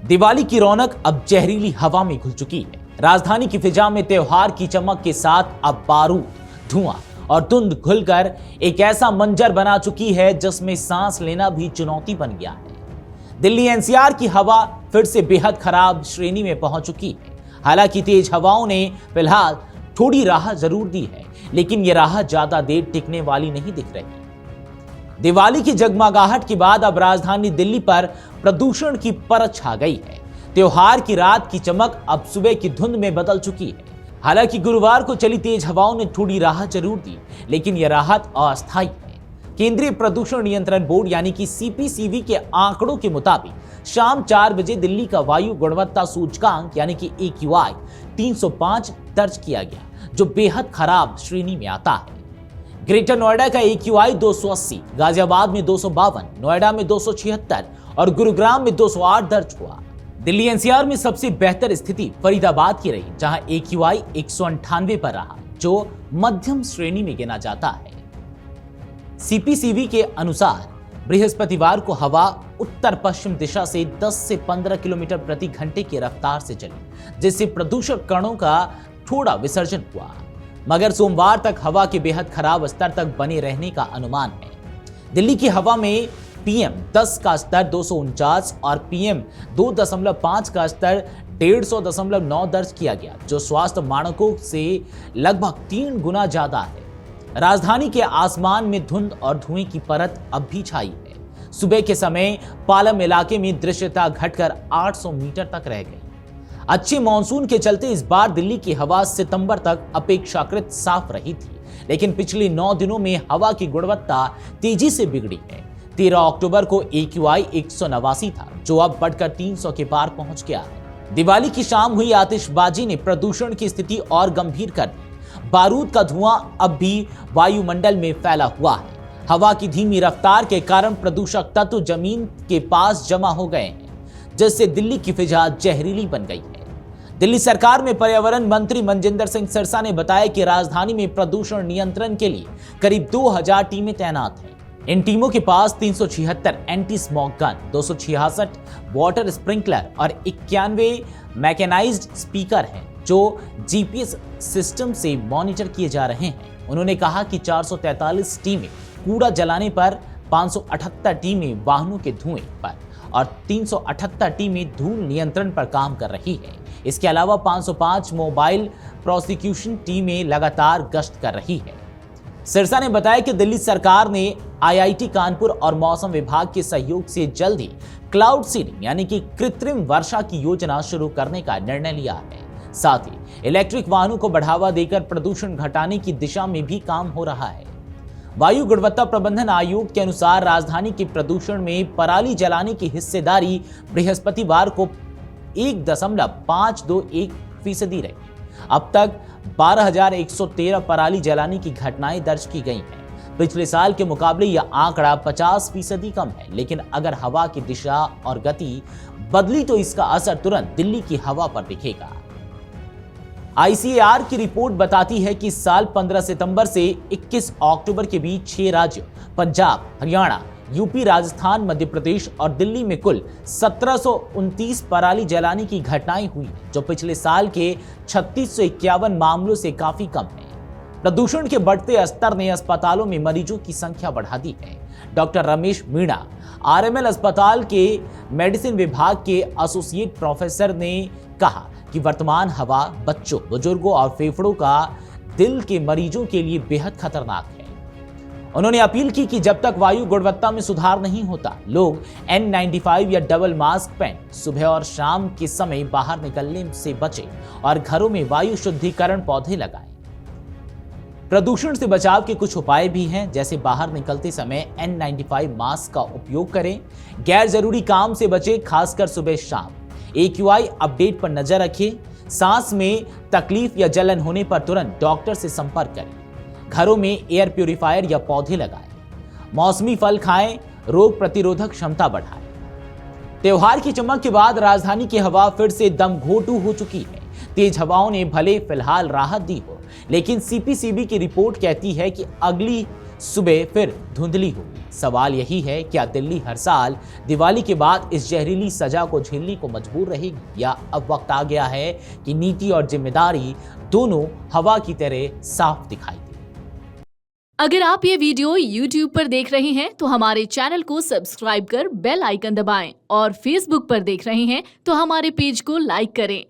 दिवाली की रौनक अब जहरीली हवा में घुल चुकी है। राजधानी की फिजा में त्योहार की चमक के साथ अब बारूद, धुआं और धुंध घुलकर एक ऐसा मंजर बना चुकी है जिसमें सांस लेना भी चुनौती बन गया है। दिल्ली एनसीआर की हवा फिर से बेहद खराब श्रेणी में पहुंच चुकी है। हालांकि तेज हवाओं ने फिलहाल थोड़ी राहत जरूर दी है, लेकिन यह राहत ज्यादा देर टिकने वाली नहीं दिख रही। दिवाली की जगमगाहट के बाद अब राजधानी दिल्ली पर प्रदूषण की परत छा गई है। त्योहार की रात की चमक अब सुबह की धुंध में बदल चुकी है। हालांकि गुरुवार को चली तेज हवाओं ने थोड़ी राहत जरूर दी, लेकिन यह राहत अस्थायी है। केंद्रीय प्रदूषण नियंत्रण बोर्ड यानी कि सीपीसीबी के आंकड़ों के मुताबिक शाम 4 बजे दिल्ली का वायु गुणवत्ता सूचकांक यानी कि AQI 305 दर्ज किया गया, जो बेहद खराब श्रेणी में आता है। ग्रेटर नोएडा का AQI 280, गाजियाबाद में 252, नोएडा में 276 और गुरुग्राम में 208 दर्ज हुआ। दिल्ली एनसीआर में सबसे बेहतर स्थिति फरीदाबाद की रही, जहां AQI 198 पर रहा, जो मध्यम श्रेणी में गिना जाता है। सीपीसीबी के अनुसार बृहस्पतिवार को हवा उत्तर पश्चिम दिशा से 10 से 15 किलोमीटर प्रति घंटे की रफ्तार से चली, जिससे प्रदूषक कणों का थोड़ा विसर्जन हुआ। मगर सोमवार तक हवा के बेहद खराब स्तर तक बने रहने का अनुमान है। दिल्ली की हवा में PM10 का स्तर 249 और PM2.5 का स्तर 150.9 दर्ज किया गया, जो स्वास्थ्य मानकों से लगभग 3 गुना ज्यादा है। राजधानी के आसमान में धुंध और धुएं की परत अब भी छाई है। सुबह के समय पालम इलाके में दृश्यता घटकर 800 मीटर तक रह गई। अच्छे मानसून के चलते इस बार दिल्ली की हवा सितंबर तक अपेक्षाकृत साफ रही थी, लेकिन पिछले 9 दिनों में हवा की गुणवत्ता तेजी से बिगड़ी है। 13 अक्टूबर को AQI 189 था, जो अब बढ़कर 300 के पार पहुंच गया है। दिवाली की शाम हुई आतिशबाजी ने प्रदूषण की स्थिति और गंभीर कर दी। बारूद का धुआं अब भी वायुमंडल में फैला हुआ है। हवा की धीमी रफ्तार के कारण प्रदूषक तत्व जमीन के पास जमा हो गए हैं, जिससे दिल्ली की फिजा जहरीली बन गई है। दिल्ली सरकार में पर्यावरण मंत्री मनजिंदर सिंह सिरसा ने बताया कि राजधानी में प्रदूषण नियंत्रण के लिए करीब 2000 टीमें तैनात हैं। इन टीमों के पास 376 anti smoke gun, 266 water sprinkler और 91 मैकेनाइज्ड स्पीकर हैं, जो GPS सिस्टम से मॉनिटर किए जा रहे हैं। उन्होंने कहा कि 443 टीमें कूड़ा जलाने पर, 578 टीमें वाहनों के धुएं पर और 378 टीमें धूल नियंत्रण पर काम कर रही है। इसके अलावा 505 मोबाइल प्रोसिक्यूशन टीमें लगातार गश्त कर रही है। सिरसा ने बताया कि दिल्ली सरकार ने IIT कानपुर और मौसम विभाग के सहयोग से जल्द ही क्लाउड सीडिंग यानी कि कृत्रिम वर्षा की योजना शुरू करने का निर्णय लिया है। साथ ही इलेक्ट्रिक वाहनों को बढ़ावा देकर प्रदूषण घटाने की दिशा में भी काम हो रहा है। वायु गुणवत्ता प्रबंधन आयोग के अनुसार राजधानी के प्रदूषण में पराली जलाने की हिस्सेदारी बृहस्पतिवार को 1.521% रही। अब तक 12,113 पराली जलाने की घटनाएं दर्ज की गई हैं। पिछले साल के मुकाबले यह आंकड़ा 50% कम है, लेकिन अगर हवा की दिशा और गति बदली तो इसका असर तुरंत दिल्ली की हवा पर दिखेगा। ICAR की रिपोर्ट बताती है कि इस साल 15 सितंबर से 21 अक्टूबर के बीच 6 राज्यों पंजाब, हरियाणा, यूपी, राजस्थान, मध्य प्रदेश और दिल्ली में कुल 1729 पराली जलाने की घटनाएं हुई, जो पिछले साल के 3651 मामलों से काफी कम है। प्रदूषण के बढ़ते स्तर ने अस्पतालों में मरीजों की संख्या बढ़ा दी है। डॉक्टर रमेश मीणा RML अस्पताल के मेडिसिन विभाग के एसोसिएट प्रोफेसर ने कहा कि वर्तमान हवा बच्चों, बुजुर्गों और फेफड़ों का दिल के मरीजों के लिए बेहद खतरनाक है। उन्होंने अपील की कि जब तक वायु गुणवत्ता में सुधार नहीं होता, लोग N95 या डबल मास्क पहन सुबह और शाम के समय बाहर निकलने से बचें और घरों में वायु शुद्धिकरण पौधे लगाएं। प्रदूषण से बचाव के कुछ उपाय भी हैं, जैसे बाहर निकलते समय N95 मास्क का उपयोग करें, गैर जरूरी काम से बचें, खासकर सुबह शाम। AQI अपडेट पर नजर रखें, सांस में तकलीफ या जलन होने पर तुरंत डॉक्टर से संपर्क करें, घरों में एयर प्यूरिफायर या पौधे लगाएं, मौसमी फल खाएं, रोग प्रतिरोधक क्षमता बढ़ाएं। त्योहार की चमक के बाद राजधानी की हवा फिर से दमघोटू हो चुकी है। तेज हवाओं ने भले फिलहाल राहत दी हो, लेकिन सीपीसीबी की रिपोर्ट कहती है कि अगली सुबह फिर धुंधली हो। सवाल यही है, क्या दिल्ली हर साल दिवाली के बाद इस जहरीली सजा को झेलने को मजबूर रहेगी, या अब वक्त आ गया है कि नीति और जिम्मेदारी दोनों हवा की तरह साफ दिखाई दे। अगर आप ये वीडियो YouTube पर देख रहे हैं तो हमारे चैनल को सब्सक्राइब कर बेल आइकन दबाएं, और Facebook पर देख रहे हैं तो हमारे पेज को लाइक करें।